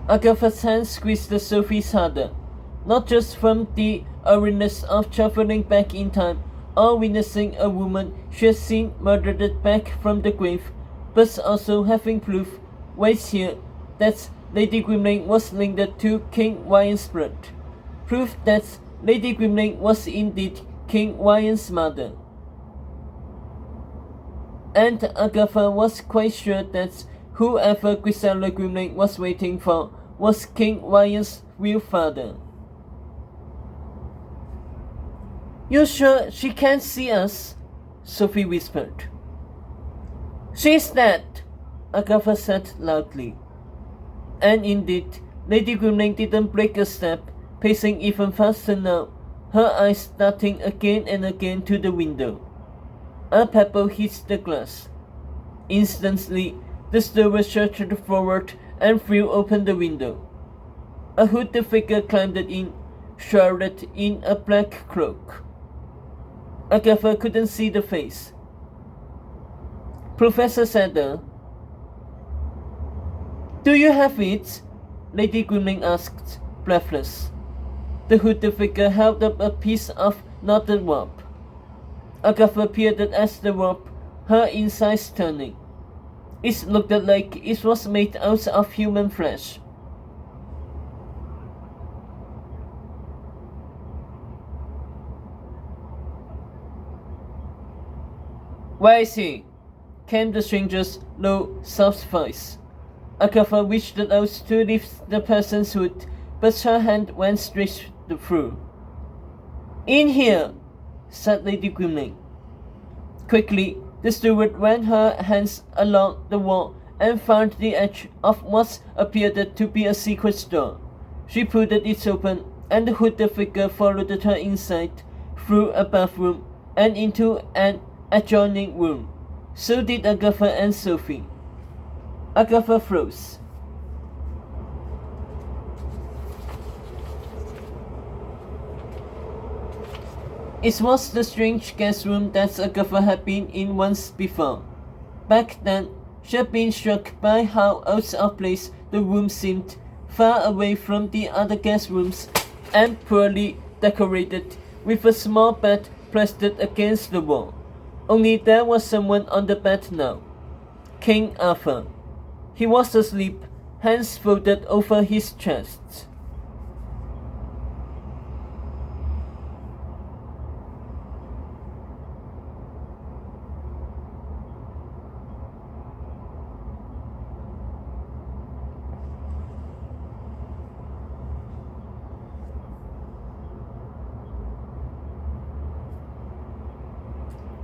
Agatha's hand squeezed Sophie's harder, not just from the awareness of traveling back in time or witnessing a woman she had seen murdered back from the grave, but also having proof, waits here, that Lady Grimling was linked to King Ryan's blood. Proof that Lady Grimling was indeed King Ryan's mother. And Agatha was quite sure that whoever Griselda Grimling was waiting for was King Ryan's real father. "You sure she can't see us?" Sophie whispered. "She's dead," Agatha said loudly. And indeed, Lady Grimling didn't break a step, pacing even faster now, her eyes darting again and again to the window. A pebble hit the glass. Instantly, the steward surged forward and threw open the window. A hooded figure climbed in, shrouded in a black cloak. Agatha couldn't see the face. "Professor Sadler." "Do you have it?" Lady Grimling asked, breathless. The hooded figure held up a piece of knotted rope. Agatha peered at the rope, her insides turning. It looked like it was made out of human flesh. "Where is he?" came the stranger's low, soft voice. Agatha reached out to lift the person's hood, but her hand went straight through. "In here," said Lady Grimling. Quickly, the steward ran her hands along the wall and found the edge of what appeared to be a secret door. She pulled it open, and the hooded figure followed her inside, through a bathroom, and into an adjoining room. So did Agatha and Sophie. Agatha froze. It was the strange guest room that Agatha had been in once before. Back then, she had been struck by how out of place the room seemed, far away from the other guest rooms, and poorly decorated, with a small bed plastered against the wall. Only there was someone on the bed now. King Arthur. He was asleep, hands folded over his chest.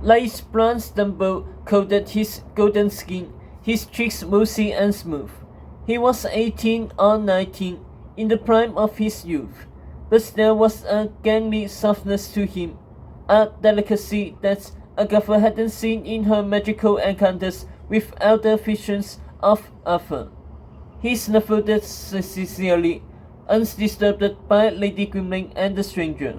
Light blonde stubble coated his golden skin, his cheeks mossy and smooth. He was 18 or 19, in the prime of his youth, but there was a gangly softness to him, a delicacy that Agatha hadn't seen in her magical encounters with elder visions of Arthur. He snuffled sincerely, undisturbed by Lady Grimling and the stranger.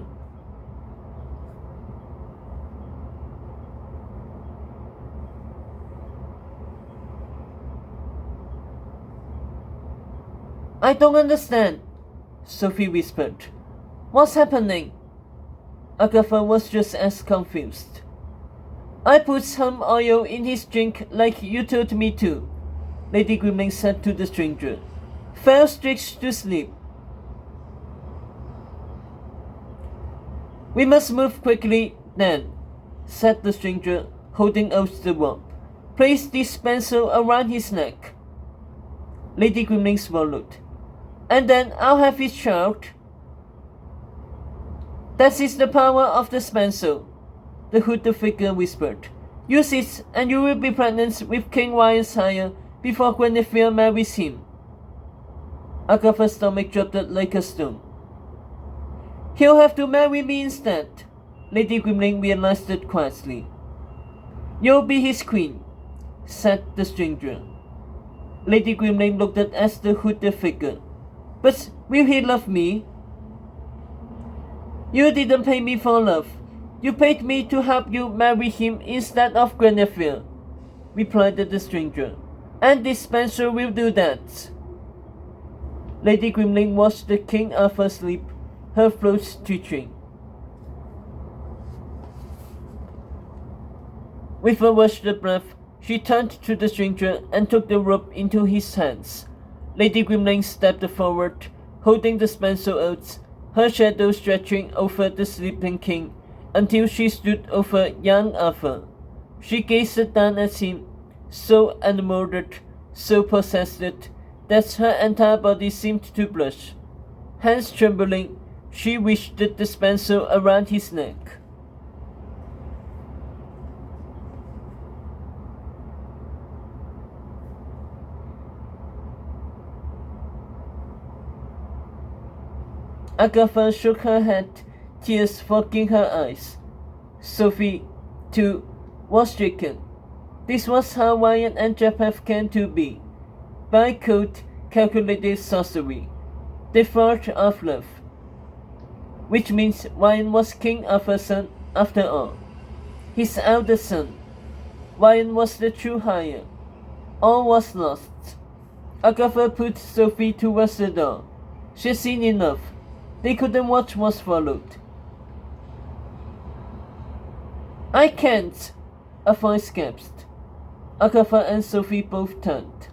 "I don't understand," Sophie whispered. "What's happening?" Agatha was just as confused. "I put some oil in his drink like you told me to," Lady Grimling said to the stranger. "Fell straight to sleep." "We must move quickly, then," said the stranger, holding out the rope. "Place this pencil around his neck." Lady Grimling swallowed. "And then I'll have his child." "That is the power of the pencil," the hooded figure whispered. "Use it, and you will be pregnant with King Ryan's sire before Guinevere marries him." Agatha's stomach dropped like a stone. "He'll have to marry me instead," Lady Grimling realized it quietly. "You'll be his queen," said the stranger. Lady Grimling looked at the hooded figure. "But will he love me?" "You didn't pay me for love. You paid me to help you marry him instead of Guinevere," replied the stranger. "And this pencil will do that." Lady Grimling watched the King Arthur sleep, her throat twitching. With a rushed breath, she turned to the stranger and took the rope into his hands. Lady Grimling stepped forward, holding the spensel oaths, her shadow stretching over the sleeping king until she stood over young Arthur. She gazed down at him, so enamored, so possessed, that her entire body seemed to blush. Hands trembling, she wished the spensel around his neck. Agatha shook her head, tears fogging her eyes. Sophie, too, was stricken. This was how Wyan and Japheth came to be. By cold, calculated sorcery. They thought of love. Which means Wyan was King Arthur's son after all. His eldest son. Wyan was the true heir. All was lost. Agatha put Sophie towards the door. She'd seen enough. They couldn't watch what followed. I can't, a voice gasped. Agatha and Sophie both turned.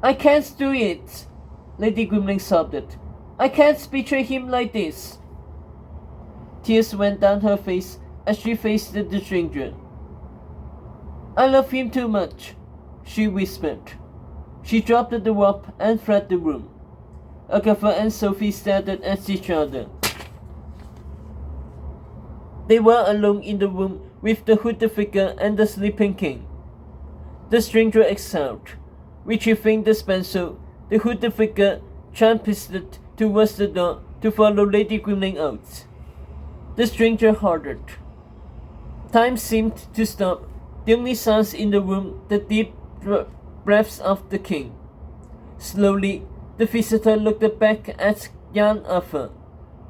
I can't do it, Lady Grimling sobbed. I can't betray him like this. Tears went down her face as she faced the stranger. I love him too much, she whispered. She dropped the rope and fled the room. Agatha and Sophie stared at each other. They were alone in the room with the hooded figure and the sleeping king. The stranger exhaled. Retrieving the spensel, the hooded figure tramped towards the door to follow Lady Grimling out. The stranger hardened. Time seemed to stop. The only sounds in the room, the deep breaths of the king. Slowly, the visitor looked back at young Arthur.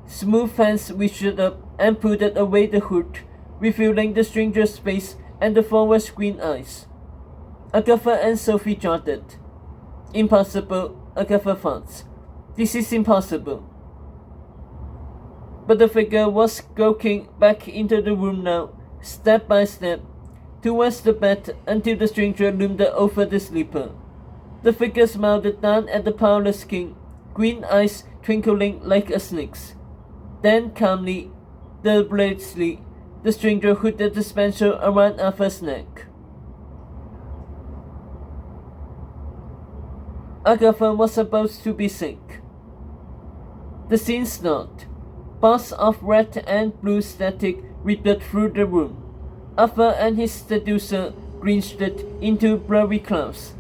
Smooth hands reached up and pulled away the hood, revealing the stranger's face and the forward's green eyes. Agatha and Sophie jotted. Impossible, Agatha thought. This is impossible. But the figure was skulking back into the room now, step by step, towards the bed until the stranger loomed over the sleeper. The figure smiled down at the powerless king, green eyes twinkling like a snake's. Then calmly, deliberately, the stranger hooded the spensel around Arthur's neck. Agatha was about to be sick. The scene stopped. Bars of red and blue static rippled through the room. Arthur and his seducer grinched into blurry clouds.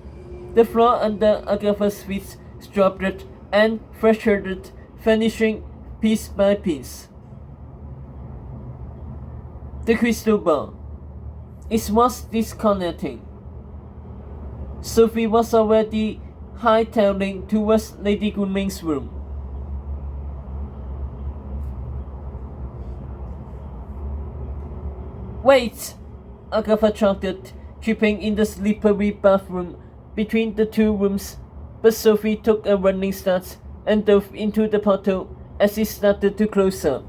The floor under Agatha's feet dropped and fractured, vanishing piece by piece. The crystal ball. It was disconnecting. Sophie was already hightailing towards Lady Grimling's room. Wait! Agatha shouted, tripping in the slippery bathroom between the two rooms, but Sophie took a running start and dove into the portal as it started to close up.